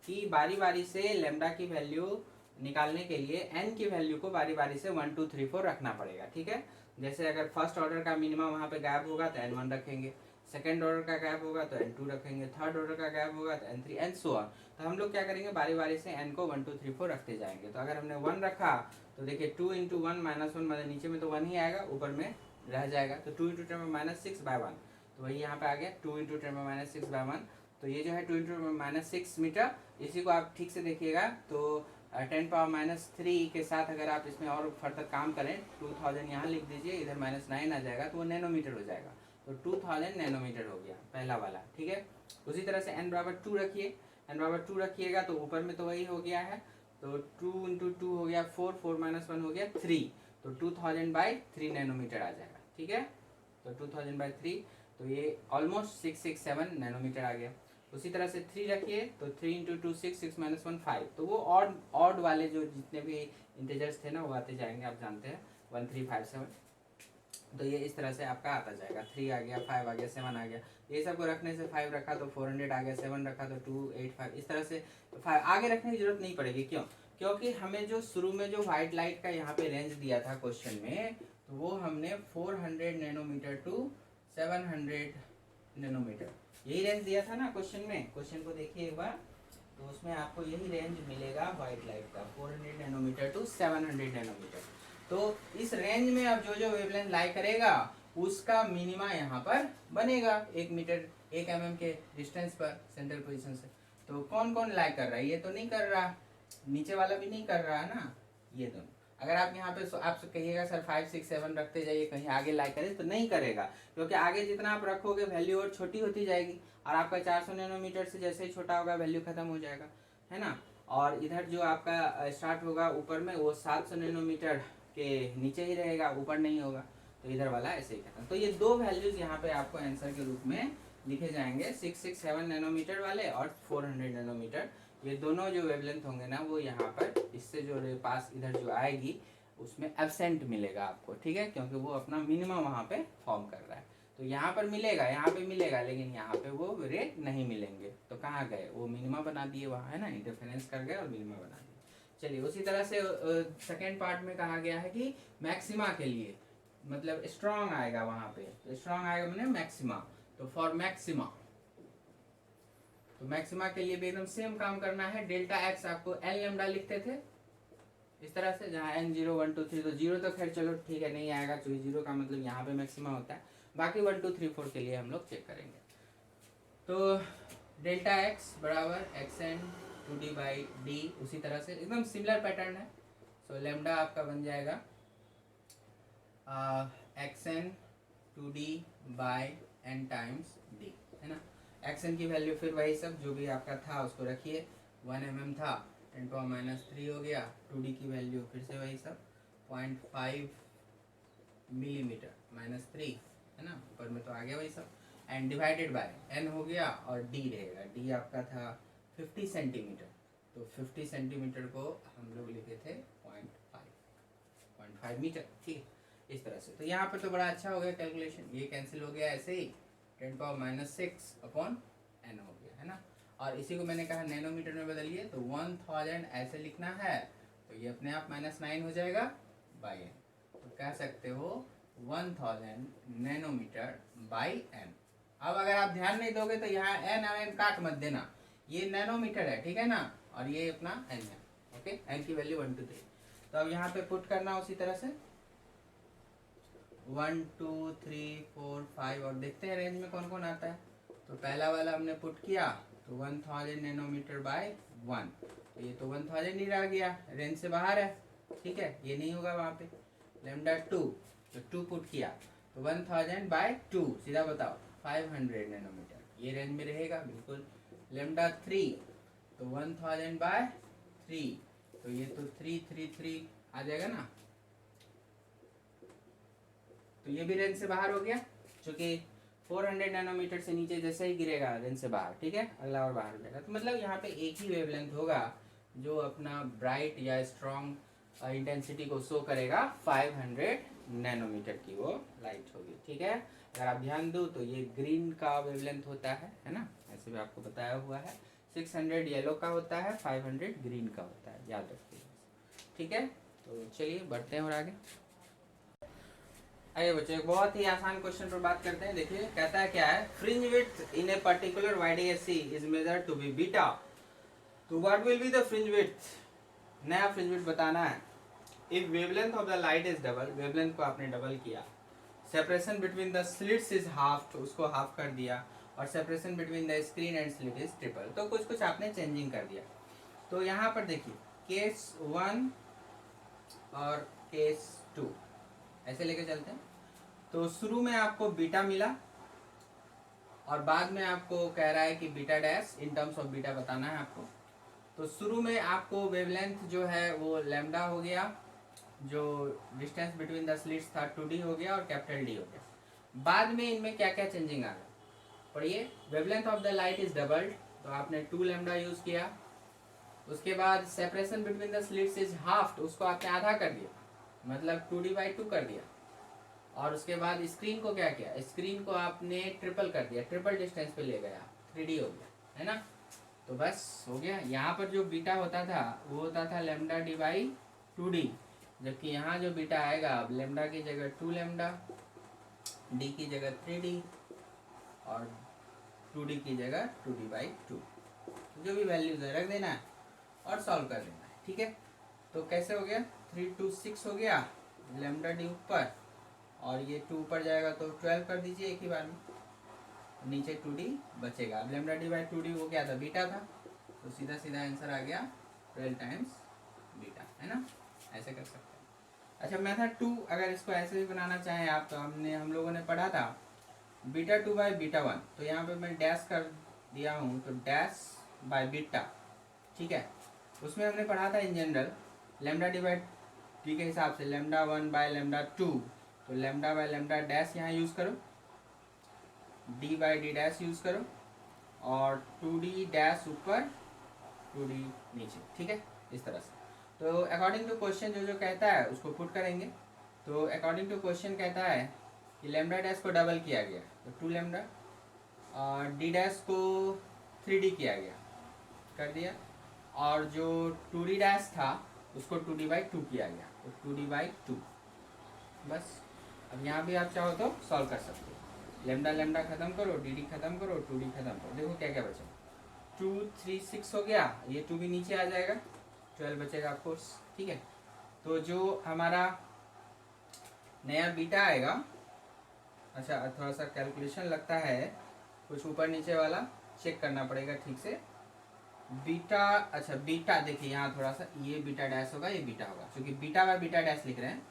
कि बारी बारी से लैम्डा की वैल्यू निकालने के लिए n की वैल्यू को बारी बारी से 1 2 3 4 रखना पड़ेगा। ठीक है, जैसे अगर फर्स्ट ऑर्डर का मिनिमम वहाँ पे गैप होगा तो n1 रखेंगे, सेकेंड ऑर्डर का गैप होगा तो n2 रखेंगे, थर्ड ऑर्डर का गैप होगा तो n3 एंड सो ऑन। तो हम लोग क्या करेंगे, बारी बारी से n को 1 2 3 4 रखते जाएंगे। तो अगर हमने 1 रखा तो देखिए 2 इंटू 1 -1, मतलब नीचे में तो 1 ही आएगा, ऊपर में रह जाएगा, तो 2 इंटू 10⁻6/1, तो वही यहाँ पे आ गया 2 इंटू 10⁻6/1। तो ये जो है 2 इंटू 10⁻6 मीटर, इसी को आप ठीक से देखिएगा तो 10⁻³ के साथ अगर आप इसमें और फर्दर काम करें, 2000 यहाँ लिख दीजिए, इधर -9 आ जाएगा तो वो नैनोमीटर हो जाएगा, तो 2000 नैनोमीटर हो गया पहला वाला। ठीक है, उसी तरह से n=2 रखिए, n=2 रखिएगा तो ऊपर में तो वही हो गया है, तो 2 इंटू 2 हो गया 4, 4 -1 हो गया 3, तो 2000/3 नैनोमीटर आ जाएगा। ठीक है, तो 2000/3, तो ये ऑलमोस्ट 667 नैनोमीटर आ गया। उसी तरह से 3 रखिए, तो 3 इंटू 2 6, 6 -1 5, तो वो ऑड वाले जो जितने भी इंटीजर्स थे ना वो आते जाएंगे, आप जानते हैं 1 3 5 7, तो ये इस तरह से आपका आता जाएगा। 3 आ गया, 5 आ गया, 7 आ गया, ये सब को रखने से 5 रखा तो 400 आ गया, 7 रखा तो 285, इस तरह से 5 आगे रखने की जरूरत नहीं पड़ेगी। क्यों? क्योंकि हमें जो शुरू में जो व्हाइट लाइट का यहाँ पे रेंज दिया था क्वेश्चन में, तो वो हमने 400 नैनोमीटर टू 700 नैनोमीटर यही रेंज दिया था ना क्वेश्चन में। क्वेश्चन को देखिए एक बार, तो उसमें आपको यही रेंज मिलेगा व्हाइट लाइट का, 400 नैनोमीटर टू 700 नैनोमीटर। तो इस रेंज में अब जो जो वेवलेंथ लाई करेगा उसका मिनिमा यहाँ पर बनेगा 1 मीटर 1 mm के डिस्टेंस पर सेंट्रल पोजीशन से। तो कौन कौन लाई कर रहा है, ये तो नहीं कर रहा, नीचे वाला भी नहीं कर रहा है ना, ये दोनों। अगर आप यहाँ पे आप कहिएगा सर 5 6 7 रखते जाइए, कहीं आगे लाई करें, तो नहीं करेगा, क्योंकि आगे जितना आप रखोगे वैल्यू और छोटी होती जाएगी, और आपका 400 नैनोमीटर से जैसे ही छोटा होगा वैल्यू खत्म हो जाएगा, है ना। और इधर जो आपका स्टार्ट होगा ऊपर में वो 700 नैनोमीटर के नीचे ही रहेगा, ऊपर नहीं होगा, तो इधर वाला ऐसे ही खत्म। तो ये दो वैल्यूज यहाँ पे आपको आंसर के रूप में लिखे जाएंगे, 667 नैनोमीटर वाले और 400 नैनोमीटर। ये दोनों जो वेवलेंथ होंगे ना वो यहाँ पर इससे जो पास इधर जो आएगी उसमें एब्सेंट मिलेगा आपको। ठीक है, क्योंकि वो अपना मिनिमम वहाँ पे फॉर्म कर रहा है, तो यहाँ पर मिलेगा, यहाँ पे मिलेगा, लेकिन यहाँ पे वो रे नहीं मिलेंगे। तो कहाँ गए, वो मिनिमा बना दिए वहाँ, है ना, इंटरफेरेंस कर गए और मिनिमा बना दिए। चलिए उसी तरह से सेकेंड पार्ट में कहा गया है कि मैक्सिमा के लिए मतलब स्ट्रॉन्ग आएगा वहाँ पे, तो स्ट्रॉन्ग आएगा मैंने मैक्सिमा, तो फॉर मैक्सिमा, तो मैक्सिमा के लिए भी एकदम सेम काम करना है। डेल्टा एक्स आपको एल लैम्डा लिखते थे इस तरह से, जहाँ n 0 1 2 3, तो 0 तो खैर चलो ठीक है नहीं आएगा, क्योंकि 0 का मतलब यहाँ पे मैक्सिमा होता है, बाकी 1 2 3 4 के लिए हम लोग चेक करेंगे। तो डेल्टा एक्स बराबर xn 2d/d, उसी तरह से एकदम सिमिलर पैटर्न है। सो लैम्डा आपका बन जाएगा xn 2d/n टाइम्स d, है ना। xn की वैल्यू फिर वही सब जो भी आपका था उसको रखिए, 1 mm था, 10⁻³ हो गया, 2d की वैल्यू फिर से वही सब 0.5 मिलीमीटर -3, है ना, ऊपर में तो आ गया वही सब, एंड डिवाइडेड बाय n हो गया और d रहेगा, d आपका था 50 सेंटीमीटर, तो 50 सेंटीमीटर को हम लोग लिखे थे 0.5 मीटर, ठीक है, इस तरह से। तो यहाँ पर तो बड़ा अच्छा हो गया कैलकुलेशन, ये कैंसिल हो गया ऐसे ही, 10⁻⁶ अपॉन n हो गया, है ना। और इसी को मैंने कहा नैनोमीटर में बदलिए, तो 1000 ऐसे लिखना है, तो ये अपने आप -9 हो जाएगा बाई n। तो कह सकते हो 1000 नैनोमीटर बाई n। अब अगर आप ध्यान नहीं दोगे तो यहाँ n और n काट मत देना, ये नैनोमीटर है, ठीक है ना, और ये अपना n है, ओके, n की वैल्यू 1 2 3। तो अब यहाँ पे पुट करना उसी तरह से 1 2 3 4 5, और देखते हैं रेंज में कौन कौन आता है। तो पहला वाला हमने पुट किया, तो 1000 नैनोमीटर बाय 1, तो ये तो 1000 ही रह गया, रेंज से बाहर है, ठीक है, ये नहीं होगा वहाँ पे। लैम्डा 2, तो 2 पुट किया, तो 1000 बाय 2, सीधा बताओ 500 नैनोमीटर, ये रेंज में रहेगा बिल्कुल। लैम्डा 3, तो 1000 बाय 3, तो ये तो 333 आ जाएगा ना, तो ये भी रेंज से बाहर हो गया, क्योंकि 400 नैनोमीटर से नीचे जैसे ही गिरेगा रेंज से बाहर, ठीक है, अगला और बाहर हो जाएगा। तो मतलब यहाँ पे एक ही वेवलेंथ होगा जो अपना ब्राइट या स्ट्रॉन्ग इंटेंसिटी को शो करेगा, 500 नैनोमीटर की वो लाइट होगी, ठीक है। अगर आप ध्यान दो तो ये ग्रीन का वेवलेंथ होता है ना, ऐसे भी आपको बताया हुआ है। 600 येलो का होता है, 500 ग्रीन का होता है, याद रखिए, ठीक है। तो चलिए बढ़ते हैं और आगे। आइए बच्चों, एक बहुत ही आसान क्वेश्चन पर बात करते हैं। देखिए कहता है क्या है, fringe width in a particular YDSC is measured to be beta, तो what will be the fringe width, नया फ्रिंज विड्थ बताना है। If wavelength of the light is double, wavelength को आपने डबल किया, separation between the slits is half, तो उसको half कर दिया, और separation between the screen and slit is triple, तो कुछ कुछ आपने चेंजिंग कर दिया। तो यहाँ पर देखिए केस 1 और केस 2 ऐसे लेके चलते हैं। तो शुरू में आपको बीटा मिला, और बाद में आपको कह रहा है कि beta dash, in terms of beta बताना है आपको। तो शुरू में आपको वेवलेंथ जो है वो लैम्डा हो गया, जो डिस्टेंस बिटवीन द स्लिट्स था 2D हो गया और कैपिटल D हो गया। बाद में इनमें क्या क्या चेंजिंग आ गया, पढ़िए। Wavelength of the light is doubled, तो आपने 2 लैम्डा यूज किया। उसके बाद separation between the slits is half, तो उसको आपने आधा कर दिया, मतलब 2D/2 कर दिया। और उसके बाद स्क्रीन को क्या किया, स्क्रीन को आपने ट्रिपल कर दिया, ट्रिपल डिस्टेंस पे ले गया, 3D हो गया, है ना। तो बस हो गया। यहाँ पर जो बीटा होता था वो होता था लैम्डा D/2D, जबकि यहाँ जो बीटा आएगा, अब लैम्डा की जगह 2 लैम्डा, D की जगह 3D, और 2D की जगह 2D/2, जो भी वैल्यूज है रख देना है और सॉल्व कर देना है, ठीक है। तो कैसे हो गया, 3 2 6 हो गया, लैम्डा D ऊपर, और ये 2 ऊपर जाएगा तो 12 कर दीजिए एक ही बार में, नीचे 2D बचेगा। अब लैम्डा D/2D वो क्या था, बीटा था, तो सीधा सीधा आंसर आ गया 12 टाइम्स बीटा, है ना, ऐसे कर सकते हैं। अच्छा मेथड 2, अगर इसको ऐसे भी बनाना चाहें आप, तो हम लोगों ने पढ़ा था बीटा 2/बीटा 1, तो यहाँ पे मैं डैश कर दिया हूँ, तो डैश बाय बीटा, ठीक है। उसमें हमने पढ़ा था इन जनरल लैम्डा D/D के हिसाब से लैम्डा 1/λ2, तो लैम्डा बाय लैम्डा डैश यहाँ यूज़ करो, D/D डैश यूज़ करो, और 2D डैश ऊपर 2D नीचे, ठीक है, इस तरह से। तो अकॉर्डिंग टू क्वेश्चन जो जो कहता है उसको पुट करेंगे। तो अकॉर्डिंग टू क्वेश्चन कहता है कि लैम्डा डैश को डबल किया गया, तो 2 लैम्डा, और D डैश को 3D किया गया, कर दिया, और जो 2D डैश था उसको 2D/2 किया गया, तो 2D/2, बस। अब यहाँ भी आप चाहो तो सॉल्व कर सकते हो, लैम्डा लैम्डा खत्म करो, DD खत्म करो, 2D खत्म करो, देखो क्या क्या बचा, 2 3 6 हो गया, ये 2 भी नीचे आ जाएगा, 12 बचेगा ऑफकोर्स, ठीक है। तो जो हमारा नया बीटा आएगा, अच्छा थोड़ा सा कैलकुलेशन लगता है, कुछ ऊपर नीचे वाला चेक करना पड़ेगा ठीक से। बीटा, अच्छा बीटा देखिए यहाँ थोड़ा सा, ये बीटा डैश होगा, ये बीटा होगा, क्योंकि बीटा बाय बीटा डैश लिख रहे हैं,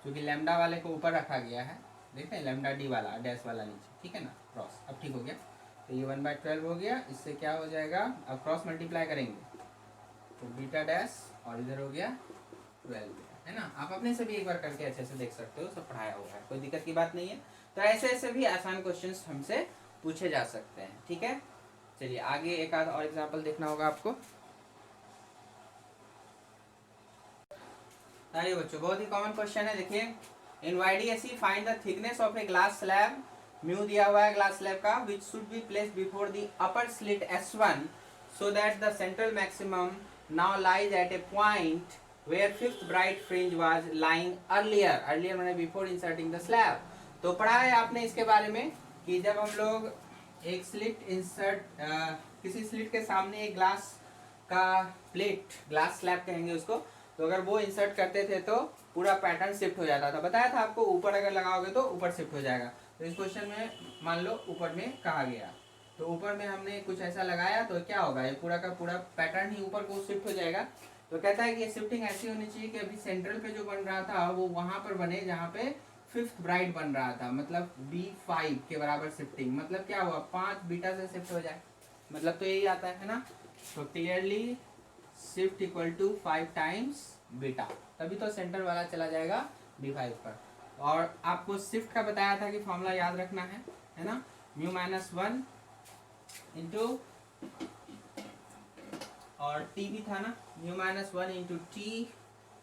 क्योंकि लैम्डा वाले को ऊपर रखा गया है, देखते हैं लैम्डा D वाला डैश वाला नीचे, ठीक है ना, क्रॉस, अब ठीक हो गया। तो ये 1/12 हो गया, इससे क्या हो जाएगा, अब क्रॉस मल्टीप्लाई करेंगे, तो बीटा डैश, और इधर हो गया 12, है ना। आप अपने से भी एक बार करके अच्छे से देख सकते हो, सब पढ़ाया हुआ है, कोई दिक्कत की बात नहीं है। तो ऐसे ऐसे भी आसान क्वेश्चंस हमसे पूछे जा सकते हैं, ठीक है। चलिए आगे एक आध और एग्जाम्पल देखना होगा आपको। तालिए बच्चों, बहुत ही कॉमन क्वेश्चन है। देखिए, in YDSE find the thickness of a glass slab. Mu दिया हुआ है ग्लास स्लैब का, which should be placed before the upper slit S1 so that the central maximum now lies at a point where fifth bright fringe was lying earlier। earlier मैंने before inserting the slab। तो पढ़ा है आपने इसके बारे में कि जब हम लोग एक स्लिट इंसर्ट किसी स्लिट के सामने एक ग्लास का प्लेट, ग्लास स्लैब कहेंगे उसको, तो अगर वो इंसर्ट करते थे तो पूरा पैटर्न शिफ्ट हो जाता था। बताया था आपको, ऊपर अगर लगाओगे तो ऊपर शिफ्ट हो जाएगा। तो इस क्वेश्चन में मान लो ऊपर में कहा गया, तो ऊपर में हमने कुछ ऐसा लगाया तो क्या होगा, ये पूरा का पूरा पैटर्न ही ऊपर को शिफ्ट हो जाएगा। तो कहता है कि ये शिफ्टिंग ऐसी होनी चाहिए कि अभी सेंट्रल पे जो बन रहा था वो वहां पर बने जहाँ पे फिफ्थ ब्राइट बन रहा था, मतलब B5 के बराबर शिफ्टिंग। मतलब क्या हुआ, 5 बीटा से शिफ्ट हो जाए, मतलब तो यही आता है ना। तो clearly shift equal to 5 times beta, तभी तो सेंटर वाला चला जाएगा B5 पर। और आपको शिफ्ट का बताया था कि फॉर्मूला याद रखना है ना, म्यू माइनस 1 इंटू, और टी भी था ना, म्यू माइनस 1 इंटू टी,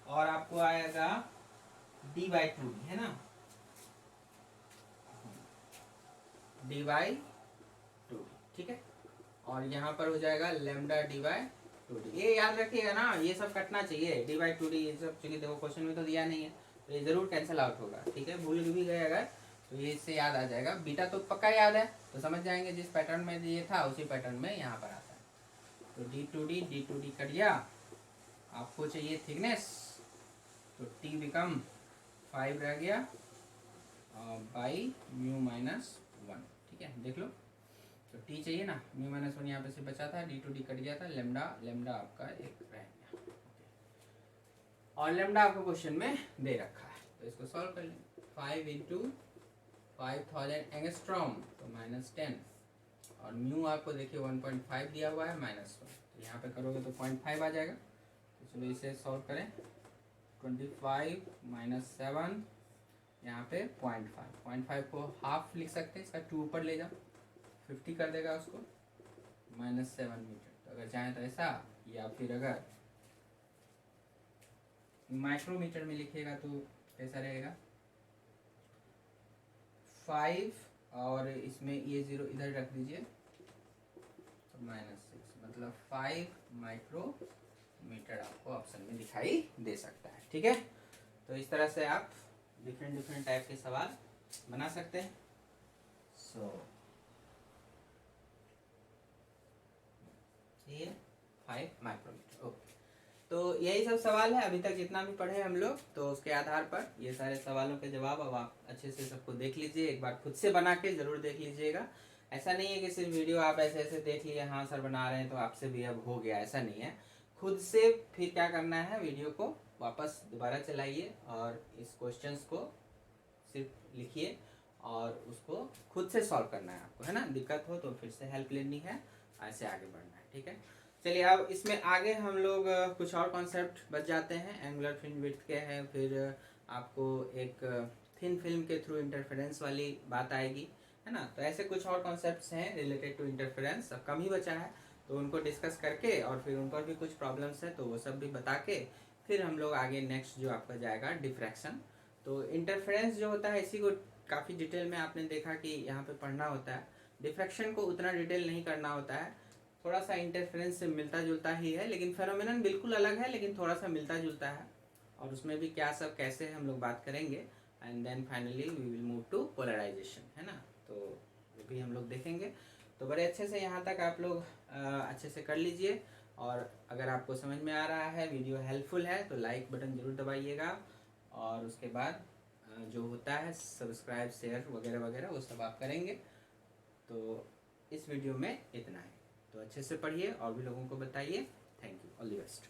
और आपको आएगा D/2 है ना, D/2, ठीक है। और यहाँ पर हो जाएगा लेमडा D/2D। ये याद रखिएगा ना, ये सब कटना चाहिए, D/2D ये सब, चूंकि देखो क्वेश्चन में तो दिया नहीं है तो ये जरूर कैंसिल आउट होगा, ठीक है। भूल भी गए अगर तो ये इससे याद आ जाएगा। बीटा तो पक्का याद है, तो समझ जाएंगे जिस पैटर्न में ये था उसी पैटर्न में यहाँ पर आता है। तो D2D कट गया। आपको चाहिए थिकनेस, तो T बिकम 5 रह गया बाई म्यू माइनस 1, ठीक है। देख लो, तो T चाहिए ना, म्यू माइनस 1 यहाँ पे से बचा था, D2D कट गया था, लेमडा आपका एक रह गया, और लेमडा आपको क्वेश्चन में दे रखा है तो इसको सॉल्व कर लेंगे। 5 इंटू 5000 एंगस्ट्रॉम तो -10, और म्यू आपको देखिए 1.5 दिया हुआ है -1, तो यहाँ पे करोगे तो 0.5 आ जाएगा। तो चलो इसे सॉल्व करें। 25 - 7 यहाँ पे 0.5 को हाफ लिख सकते हैं, इसका 2 ऊपर ले जाओ, 50 कर देगा उसको, -7 मीटर। तो अगर चाहें तो ऐसा, या फिर अगर माइक्रोमीटर में लिखिएगा तो कैसा रहेगा, 5 और इसमें ये 0 इधर रख दीजिए तो -6, मतलब 5 माइक्रोमीटर आपको ऑप्शन में दिखाई दे सकता है, ठीक है। तो इस तरह से आप डिफरेंट टाइप के सवाल बना सकते हैं। ये 5 माइक्रोमीटर, ओके। तो यही सब सवाल है अभी तक जितना भी पढ़े हम लोग, तो उसके आधार पर ये सारे सवालों के जवाब अब आप अच्छे से सबको देख लीजिए, एक बार खुद से बना के जरूर देख लीजिएगा। ऐसा नहीं है कि सिर्फ वीडियो आप ऐसे ऐसे देख लिए, हाँ सर बना रहे हैं तो आपसे भी अब हो गया, ऐसा नहीं है। खुद से फिर क्या करना है, वीडियो को वापस दोबारा चलाइए और इस क्वेश्चंस को सिर्फ लिखिए और उसको खुद से सॉल्व करना है आपको, है ना। दिक्कत हो तो फिर से हेल्प लेनी है, ऐसे आगे बढ़ना है, ठीक है। चलिए अब इसमें आगे हम लोग कुछ और कॉन्सेप्ट बच जाते हैं। एंगुलर फिल्म विड्थ के हैं, फिर आपको एक थिन फिल्म के थ्रू इंटरफेरेंस वाली बात आएगी, है ना। तो ऐसे कुछ और कॉन्सेप्ट्स हैं रिलेटेड टू इंटरफेरेंस, अब कम ही बचा है, तो उनको डिस्कस करके और फिर उन पर भी कुछ प्रॉब्लम्स है तो वो सब भी बता के फिर हम लोग आगे नेक्स्ट जो आपका जाएगा डिफ्रैक्शन। तो इंटरफेरेंस जो होता है इसी को काफ़ी डिटेल में आपने देखा कि यहाँ पे पढ़ना होता है। डिफ्रैक्शन को उतना डिटेल नहीं करना होता है, थोड़ा सा इंटरफेरेंस से मिलता जुलता ही है, लेकिन फेनोमेनन बिल्कुल अलग है, लेकिन थोड़ा सा मिलता जुलता है। और उसमें भी क्या सब कैसे हम लोग बात करेंगे, and then finally we will move to polarisation, है ना। तो वो भी हम लोग देखेंगे। तो बड़े अच्छे से यहाँ तक आप लोग अच्छे से कर लीजिए, और अगर आपको समझ में आ रहा है, वीडियो हेल्पफुल है, तो लाइक बटन ज़रूर दबाइएगा, और उसके बाद जो होता है सब्सक्राइब शेयर वगैरह वगैरह वो सब आप करेंगे। तो इस वीडियो में इतना है, तो अच्छे से पढ़िए और भी लोगों को बताइए। Thank you, all the best.